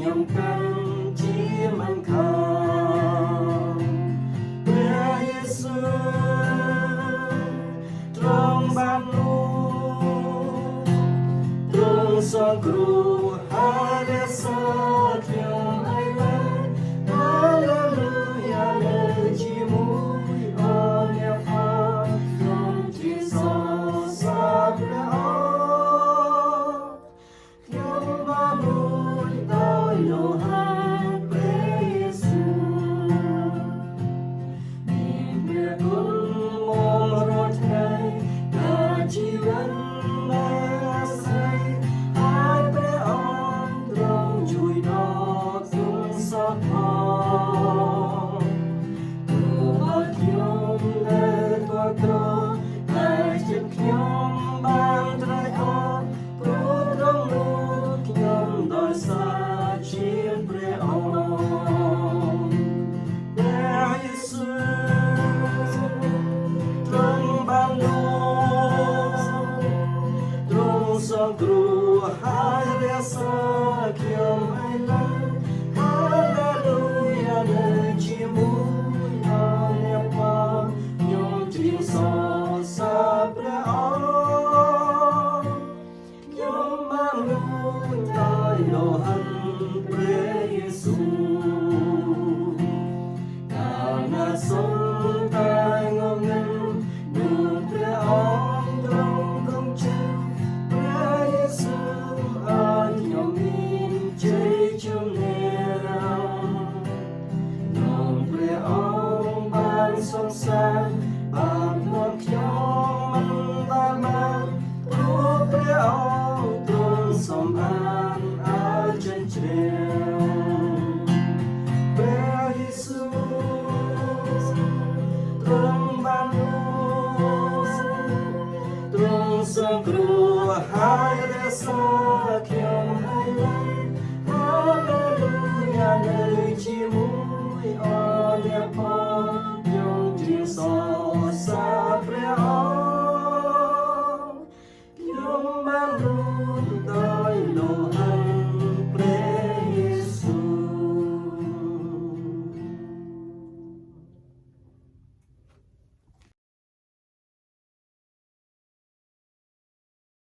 ខ្ញុំកាន់ជាមិនខានព្រះយេស៊ូវទ្រង់បាននោះទ្រង់សងគ្រោះហើយរក្សាខ្ញុំឲ្យបានហាឡេលូយ៉ានៅជាមួយអរអ្នកផងខ្ញុំជាសរសើរព្រះអង្គខ្ញុំបានរួចដោយលោហៈព្រះយេស៊ូវមានព្រះគុណមករាល់ថ្ងៃដែលជីវិតដែលអាស្រ័យហើយព្រះអង្គទ្រង់ជួយដល់ទុំសោកផងទោះបើខ្ញុំដែលធ្លាប់ក្រតែចិត្តខ្ញុំបានត្រេកអរព្រោះទ្រង់នោះខ្ញុំដោយសារជាព្រះអង្គព្រះយេស៊ូវទ្រង់បាននោះទ្រង់សងគ្រោះហើយរក្សាខ្ញុំឲ្យបានហាឡេលូយ៉ានៅជាមួយអរអ្នកផងខ្ញុំជាសរសើរព្រះអង្គខ្ញុំបានរួចដោយលោហិតព្រះយេស៊ូវ